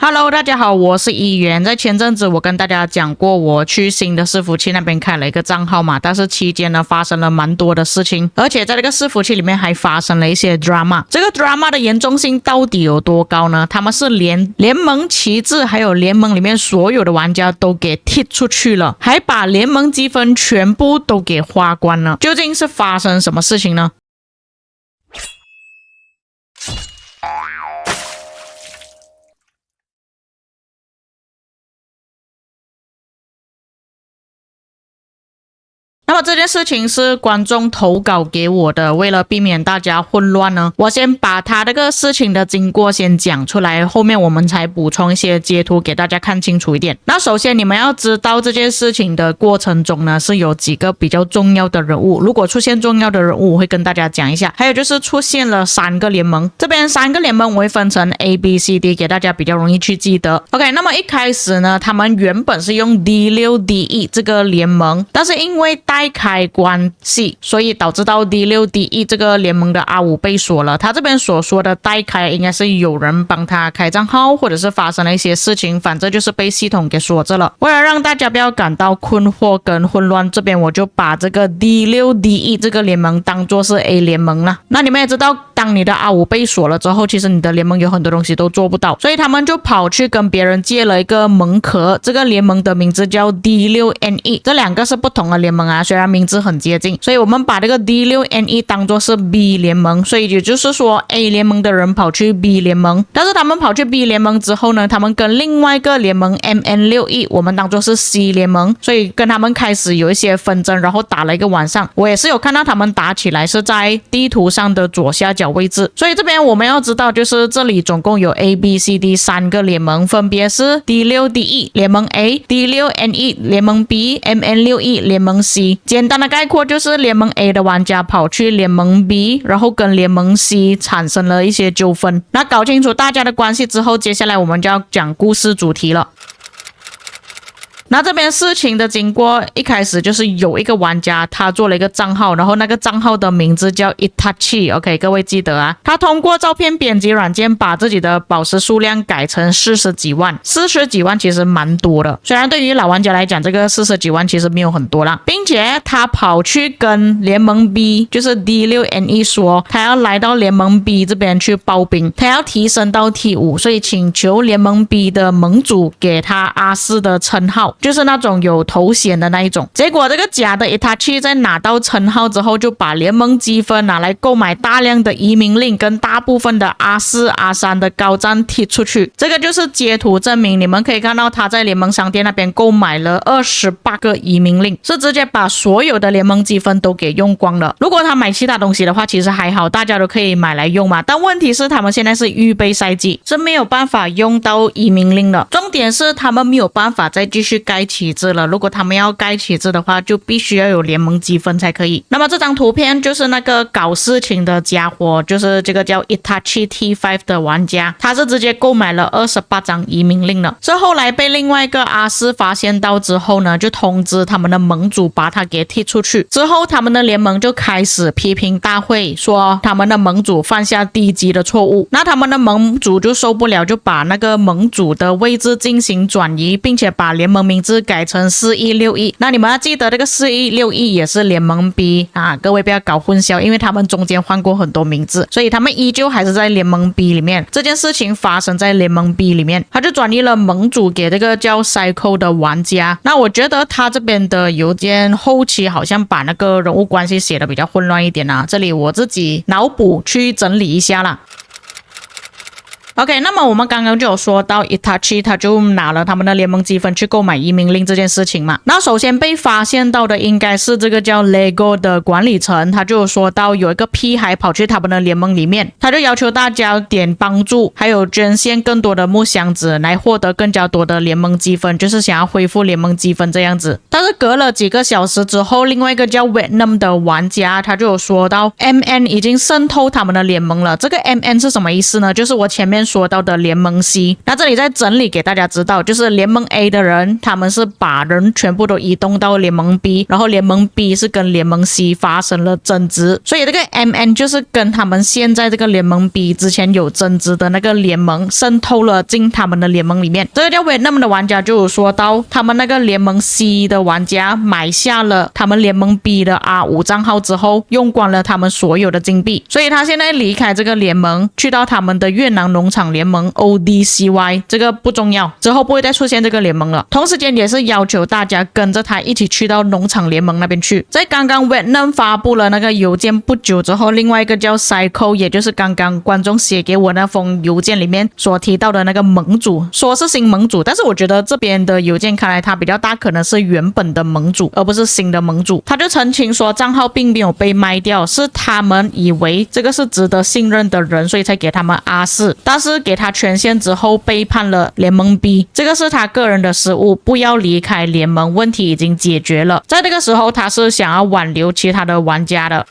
Hello，大家好，我是议员。在前阵子我跟大家讲过，我去新的伺服器那边开了一个账号嘛，但是期间呢发生了蛮多的事情，而且在这个伺服器里面还发生了一些 drama。这个 drama 的严重性到底有多高呢？他们是连联盟旗帜还有联盟里面所有的玩家都给踢出去了，还把联盟积分全部都给花光了。究竟是发生什么事情呢？那么这件事情是观众投稿给我的，为了避免大家混乱呢，我先把他这个事情的经过先讲出来，后面我们才补充一些截图给大家看清楚一点。那首先你们要知道这件事情的过程中呢，是有几个比较重要的人物，如果出现重要的人物我会跟大家讲一下，还有就是出现了3个联盟，这边3个联盟我会分成 A、B、C、D 给大家比较容易去记得。 OK， 那么一开始呢，他们原本是用 D6、D1 这个联盟，但是因为代开关系，所以导致到 D6、D1 这个联盟的 R5 被锁了。他这边所说的代开应该是有人帮他开账号，或者是发生了一些事情，反正就是被系统给锁着了。为了让大家不要感到困惑跟混乱，这边我就把这个 D6、D1 这个联盟当作是 A 联盟了。那你们也知道，当你的 R5 被锁了之后，其实你的联盟有很多东西都做不到，所以他们就跑去跟别人借了一个盟壳，这个联盟的名字叫 D6NE， 这2个是不同的联盟啊，虽然名字很接近，所以我们把这个 D6NE 当作是 B 联盟，所以也就是说 A 联盟的人跑去 B 联盟，但是他们跑去 B 联盟之后呢，他们跟另外一个联盟 MN61 我们当作是 C 联盟，所以跟他们开始有一些纷争，然后打了一个晚上。我也是有看到他们打起来，是在地图上的左下角位置。所以这边我们要知道，就是这里总共有 A、B、C、D 3个联盟，分别是 D6、D1 联盟 A、D6NE 联盟 B、MN61 联盟 C。简单的概括就是联盟 A 的玩家跑去联盟 B， 然后跟联盟 C 产生了一些纠纷。那搞清楚大家的关系之后，接下来我们就要讲故事主题了。那这边事情的经过，一开始就是有一个玩家他做了一个账号，然后那个账号的名字叫 Itachi。 OK， 各位记得啊，他通过照片编辑软件把自己的宝石数量改成40几万。40几万其实蛮多的，虽然对于老玩家来讲这个40几万其实没有很多啦，并且他跑去跟联盟 B 就是 D6NE 说他要来到联盟 B 这边去报兵，他要提升到 T5， 所以请求联盟 B 的盟主给他R4的称号，就是那种有头衔的那一种。结果这个假的 Itachi 在拿到称号之后，就把联盟积分拿来购买大量的移民令跟大部分的 R4、R3 的高战踢出去。这个就是截图证明，你们可以看到他在联盟商店那边购买了28个移民令，是直接把所有的联盟积分都给用光了。如果他买其他东西的话其实还好，大家都可以买来用嘛，但问题是他们现在是预备赛季，是没有办法用到移民令的。重点是他们没有办法再继续盖旗帜了，如果他们要盖旗帜的话就必须要有联盟积分才可以。那么这张图片就是那个搞事情的家伙，就是这个叫 Itachi T5 的玩家，他是直接购买了28张移民令了。这后来被另外一个R4发现到之后呢，就通知他们的盟主把他给踢出去。之后他们的联盟就开始批评大会，说他们的盟主犯下低级的错误。那他们的盟主就受不了，就把那个盟主的位置进行转移，并且把联盟名字改成4161。那你们要记得这个4161也是联盟 B 啊，各位不要搞混淆，因为他们中间换过很多名字，所以他们依旧还是在联盟 B 里面。这件事情发生在联盟 B 里面，他就转移了盟主给这个叫 Psycho 的玩家。那我觉得他这边的邮件后期好像把那个人物关系写的比较混乱一点啊，这里我自己脑补去整理一下啦。OK， 那么我们刚刚就有说到 Itachi 他就拿了他们的联盟积分去购买移民令这件事情嘛。那首先被发现到的应该是这个叫 Lego 的管理层，他就有说到有一个屁孩跑去他们的联盟里面，他就要求大家点帮助还有捐献更多的木箱子来获得更加多的联盟积分，就是想要恢复联盟积分这样子。但是隔了几个小时之后，另外一个叫 Vietnam 的玩家他就有说到 MN 已经渗透他们的联盟了。这个 MN 是什么意思呢？就是我前面说到的联盟 C。那这里再整理给大家知道，就是联盟 A 的人，他们是把人全部都移动到联盟 B， 然后联盟 B 是跟联盟 C 发生了争执，所以这个 MN 就是跟他们现在这个联盟 B 之前有争执的那个联盟渗透了进他们的联盟里面。这个叫 Vietnam 的玩家就有说到，他们那个联盟 C 的玩家买下了他们联盟 B 的 R5 账号之后，用光了他们所有的金币，所以他现在离开这个联盟，去到他们的越南农场联盟 ODCY， 这个不重要，之后不会再出现这个联盟了。同时间也是要求大家跟着他一起去到农场联盟那边去。在刚刚 Vietnam 发布了那个邮件不久之后，另外一个叫 Psycho， 也就是刚刚观众写给我那封邮件里面所提到的那个盟主，说是新盟主，但是我觉得这边的邮件看来他比较大可能是原本的盟主，而不是新的盟主。他就澄清说账号并没有被卖掉，是他们以为这个是值得信任的人，所以才给他们 R4， 但是给他权限之后背叛了联盟 B， 这个是他个人的失误，不要离开联盟，问题已经解决了。在这个时候他是想要挽留其他的玩家的。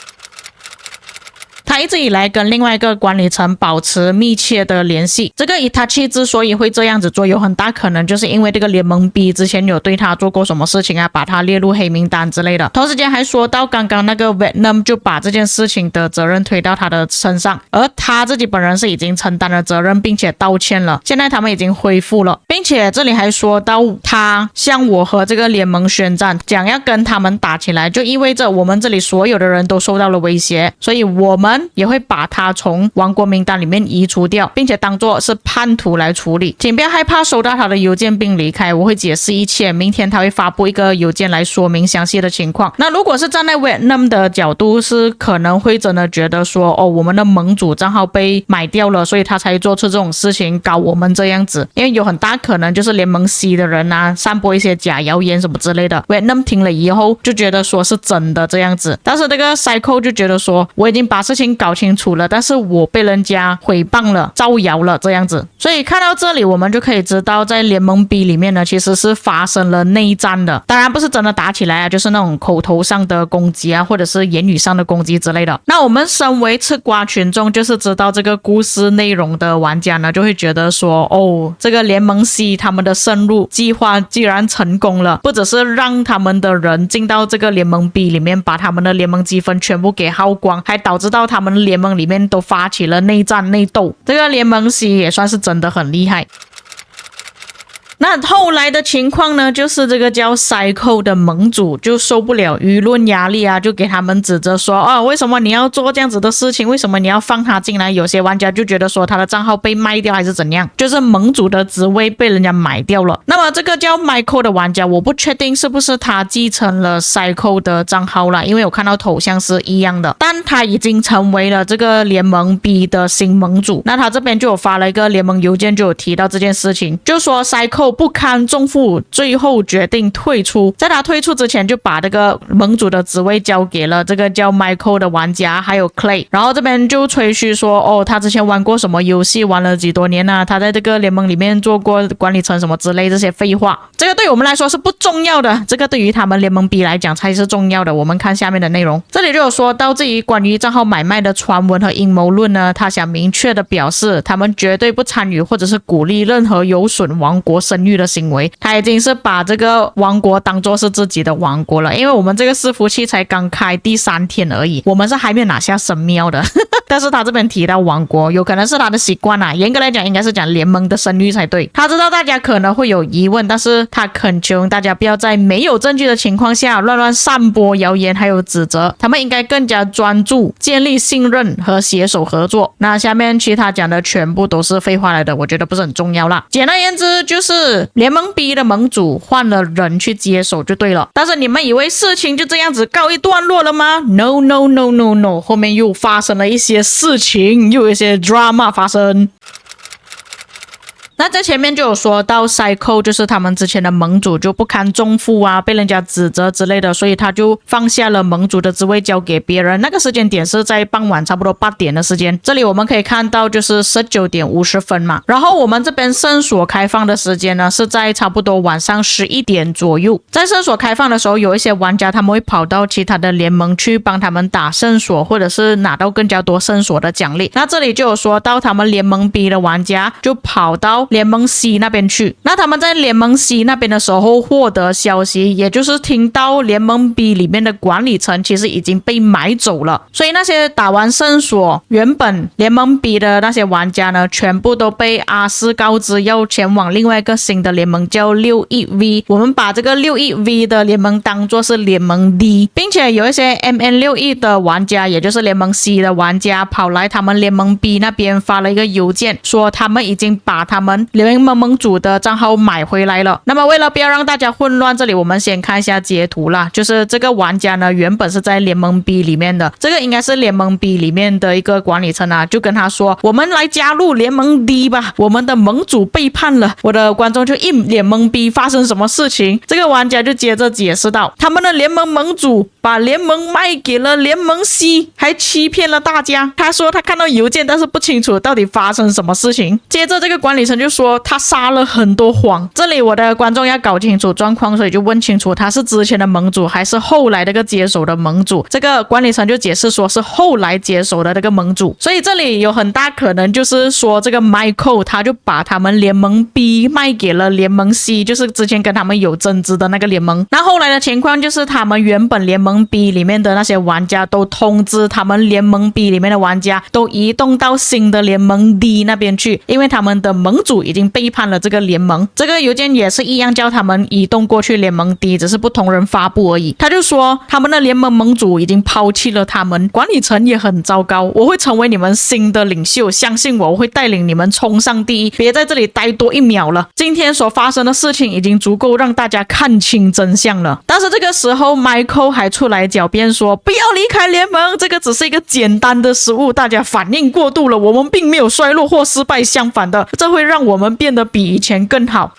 他一直以来跟另外一个管理层保持密切的联系。这个Itachi之所以会这样子做，有很大可能就是因为这个联盟 B 之前有对他做过什么事情啊，把他列入黑名单之类的。同时间还说到，刚刚那个 Vietnam 就把这件事情的责任推到他的身上，而他自己本人是已经承担了责任，并且道歉了。现在他们已经恢复了，并且这里还说到，他向我和这个联盟宣战，讲要跟他们打起来，就意味着我们这里所有的人都受到了威胁，所以我们也会把他从亡国名单里面移除掉，并且当作是叛徒来处理。请不要害怕收到他的邮件并离开，我会解释一切。明天他会发布一个邮件来说明详细的情况。那如果是站在 Vietnam 的角度，是可能会真的觉得说，哦，我们的盟主账号被买掉了，所以他才做出这种事情搞我们这样子。因为有很大可能就是联盟 C 的人啊，散播一些假谣言什么之类的。Vietnam 听了以后就觉得说是真的这样子，但是这个 Psycho 就觉得说，我已经把事情搞清楚了，但是我被人家诽谤了、造谣了这样子。所以看到这里，我们就可以知道，在联盟 B 里面呢，其实是发生了内战的。当然不是真的打起来啊，就是那种口头上的攻击啊，或者是言语上的攻击之类的。那我们身为吃瓜群众，就是知道这个故事内容的玩家呢，就会觉得说，哦，这个联盟 C 他们的深入计划既然成功了，不只是让他们的人进到这个联盟 B 里面，把他们的联盟积分全部给耗光，还导致到他们联盟里面都发起了内战内斗。这个联盟 C 也算是真的很厉害。那后来的情况呢，就是这个叫 Psycho 的盟主就受不了舆论压力啊，就给他们指责说，哦，为什么你要做这样子的事情？为什么你要放他进来？有些玩家就觉得说他的账号被卖掉还是怎样，就是盟主的职位被人家买掉了。那么这个叫 Michael 的玩家，我不确定是不是他继承了 Psycho 的账号啦，因为我看到头像是一样的，但他已经成为了这个联盟 B 的新盟主。那他这边就有发了一个联盟邮件，就有提到这件事情，就说 Psycho不堪重负，最后决定退出。在他退出之前，就把这个盟主的职位交给了这个叫 Michael 的玩家，还有 Clay。然后这边就吹嘘说，哦，他之前玩过什么游戏，玩了几多年啊，他在这个联盟里面做过管理层什么之类这些废话。这个对我们来说是不重要的，这个对于他们联盟 B 来讲才是重要的。我们看下面的内容，这里就有说到，至于关于账号买卖的传闻和阴谋论呢，他想明确的表示，他们绝对不参与或者是鼓励任何有损王国声誉的行为。他已经是把这个王国当作是自己的王国了，因为我们这个伺服器才刚开第3天而已，我们是还没有拿下神庙的但是他这边提到王国，有可能是他的习惯啊，严格来讲应该是讲联盟的声誉才对。他知道大家可能会有疑问，但是他恳求大家不要在没有证据的情况下乱散播谣言还有指责，他们应该更加专注建立信任和携手合作。那下面其他讲的全部都是废话来的，我觉得不是很重要啦。简而言之，就是联盟 B 的盟主换了人去接手就对了。但是你们以为事情就这样子告一段落了吗？ No No No No No， 后面又发生了一些事情，又有一些 drama 发生。那在前面就有说到 Psycho 就是他们之前的盟主就不堪重负啊，被人家指责之类的，所以他就放下了盟主的职位交给别人。那个时间点是在傍晚差不多8点的时间，这里我们可以看到就是19点50分嘛。然后我们这边圣所开放的时间呢是在差不多晚上11点左右。在圣所开放的时候，有一些玩家他们会跑到其他的联盟去帮他们打圣所，或者是拿到更加多圣所的奖励。那这里就有说到他们联盟 B 的玩家就跑到联盟 C 那边去。那他们在联盟 C 那边的时候获得消息，也就是听到联盟 B 里面的管理层其实已经被买走了。所以那些打完圣所原本联盟 B 的那些玩家呢，全部都被阿斯告知要前往另外一个新的联盟叫 61V。 我们把这个 61V 的联盟当作是联盟 D， 并且有一些 MN61 的玩家，也就是联盟 C 的玩家跑来他们联盟 B 那边发了一个邮件，说他们已经把他们联盟盟主的账号买回来了。那么为了不要让大家混乱，这里我们先看一下截图啦。就是这个玩家呢原本是在联盟 B 里面的，这个应该是联盟 B 里面的一个管理层啊，就跟他说我们来加入联盟 D 吧，我们的盟主背叛了。我的观众就联盟 B 发生什么事情，这个玩家就接着解释到他们的联盟盟主把联盟卖给了联盟 C， 还欺骗了大家。他说他看到邮件，但是不清楚到底发生什么事情。接着这个管理层就说他撒了很多谎。这里我的观众要搞清楚状况，所以就问清楚他是之前的盟主还是后来这个接手的盟主。这个管理层就解释说是后来接手的这个盟主，所以这里有很大可能就是说这个 Michael 他就把他们联盟 B 卖给了联盟 C， 就是之前跟他们有争执的那个联盟。那后来的情况就是他们原本联盟 B 里面的那些玩家都通知他们联盟 B 里面的玩家都移动到新的联盟 D 那边去，因为他们的盟主已经背叛了这个联盟。这个邮件也是一样叫他们移动过去联盟 D， 只是不同人发布而已。他就说他们的联盟盟主已经抛弃了他们，管理层也很糟糕，我会成为你们新的领袖，相信我会带领你们冲上第一，别在这里待多一秒了。今天所发生的事情已经足够让大家看清真相了。但是这个时候 Michael 还出来狡辩说不要离开联盟，这个只是一个简单的失误，大家反应过度了，我们并没有衰落或失败，相反的，这会让我们变得比以前更好。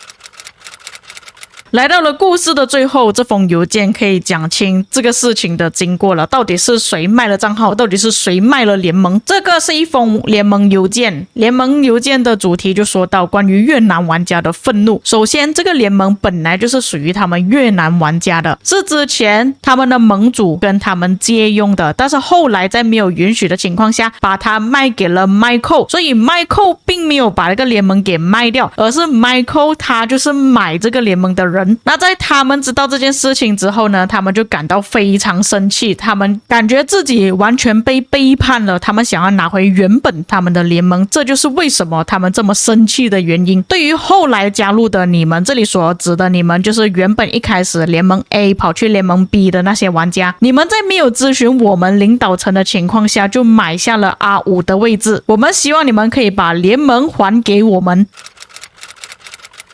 来到了故事的最后，这封邮件可以讲清这个事情的经过了，到底是谁卖了账号，到底是谁卖了联盟。这个是一封联盟邮件，联盟邮件的主题就说到关于越南玩家的愤怒。首先这个联盟本来就是属于他们越南玩家的，是之前他们的盟主跟他们借用的，但是后来在没有允许的情况下把它卖给了 Michael， 所以 Michael 并没有把这个联盟给卖掉，而是 Michael 他就是买这个联盟的人。那在他们知道这件事情之后呢，他们就感到非常生气，他们感觉自己完全被背叛了，他们想要拿回原本他们的联盟，这就是为什么他们这么生气的原因。对于后来加入的你们，这里所指的你们就是原本一开始联盟 A 跑去联盟 B 的那些玩家，你们在没有咨询我们领导层的情况下就买下了 R5 的位置，我们希望你们可以把联盟还给我们。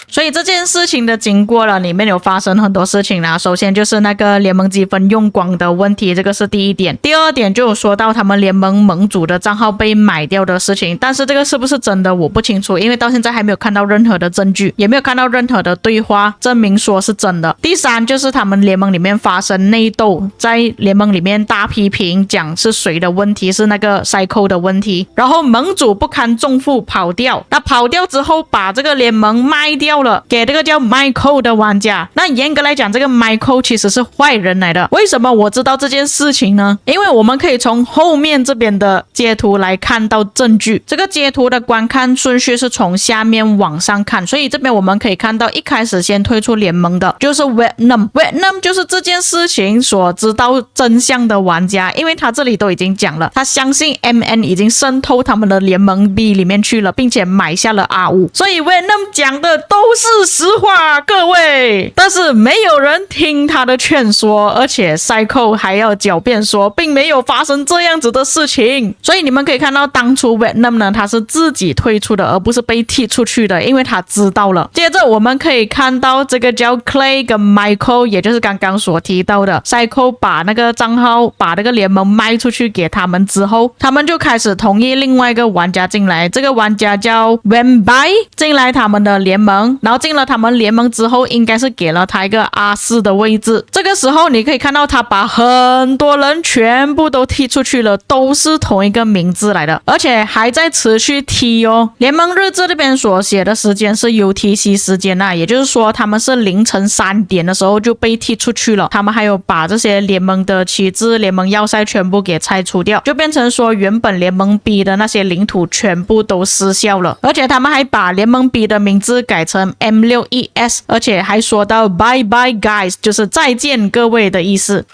所以这件事情的经过了，里面有发生很多事情啦。首先就是那个联盟积分用光的问题，这个是第一点。第二点就有说到他们联盟盟主的账号被买掉的事情，但是这个是不是真的我不清楚，因为到现在还没有看到任何的证据，也没有看到任何的对话证明说是真的。第三就是他们联盟里面发生内斗，在联盟里面大批评讲是谁的问题，是那个 Psycho 的问题，然后盟主不堪重负跑掉，那跑掉之后把这个联盟卖掉了给这个叫 Michael 的玩家。那严格来讲这个 Michael 其实是坏人来的。为什么我知道这件事情呢？因为我们可以从后面这边的截图来看到证据。这个截图的观看顺序是从下面往上看，所以这边我们可以看到一开始先退出联盟的就是 Vietnam 就是这件事情所知道真相的玩家，因为他这里都已经讲了，他相信 MN 已经渗透他们的联盟 B 里面去了，并且买下了 R5， 所以 Vietnam 讲的都是实话，各位。但是没有人听他的劝说，而且 Psycho 还要狡辩说并没有发生这样子的事情。所以你们可以看到，当初 Vietnam 呢，他是自己退出的，而不是被踢出去的，因为他知道了。接着我们可以看到这个叫 Clay 跟 Michael， 也就是刚刚所提到的 Psycho 把那个账号把那个联盟卖出去给他们之后，他们就开始同意另外一个玩家进来，这个玩家叫 Wenbai 进来他们的联盟，然后进了他们联盟之后，应该是给了他一个R4的位置。这个时候你可以看到他把很多人全部都踢出去了，都是同一个名字来的，而且还在持续踢哦。联盟日志这边所写的时间是 UTC 时间啊，也就是说他们是凌晨3点的时候就被踢出去了。他们还有把这些联盟的旗帜、联盟要塞全部给拆除掉，就变成说原本联盟 B 的那些领土全部都失效了。而且他们还把联盟 B 的名字改成 M61S， 而且还说到 Bye bye guys， 就是再见各位的意思。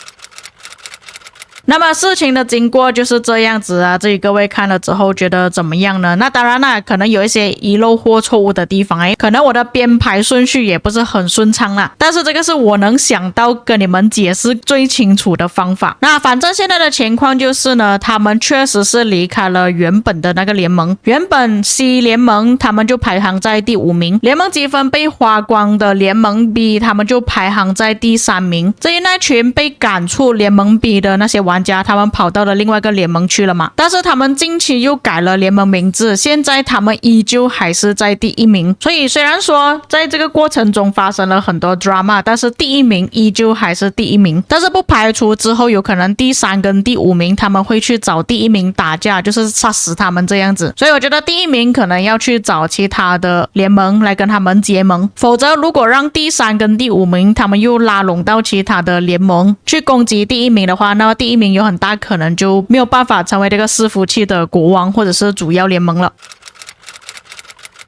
那么事情的经过就是这样子啊，至于各位看了之后觉得怎么样呢？那当然啦，可能有一些遗漏或错误的地方，可能我的编排顺序也不是很顺畅啦，但是这个是我能想到跟你们解释最清楚的方法。那反正现在的情况就是呢，他们确实是离开了原本的那个联盟，原本 C 联盟他们就排行在第5名，联盟积分被花光的联盟 B 他们就排行在第3名。至于那群被赶出联盟 B 的那些玩家，他们跑到了另外一个联盟去了嘛，但是他们近期又改了联盟名字，现在他们依旧还是在第1名。所以虽然说在这个过程中发生了很多 drama， 但是第1名依旧还是第1名，但是不排除之后有可能第3跟第5名他们会去找第1名打架，就是杀死他们这样子。所以我觉得第1名可能要去找其他的联盟来跟他们结盟，否则如果让第3跟第5名他们又拉拢到其他的联盟去攻击第1名的话，那么第1名有很大可能就没有办法成为这个伺服器的国王或者是主要联盟了。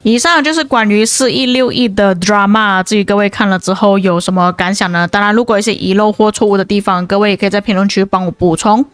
以上就是关于4161的 drama， 至于各位看了之后有什么感想呢？当然如果一些遗漏或错误的地方，各位也可以在评论区帮我补充。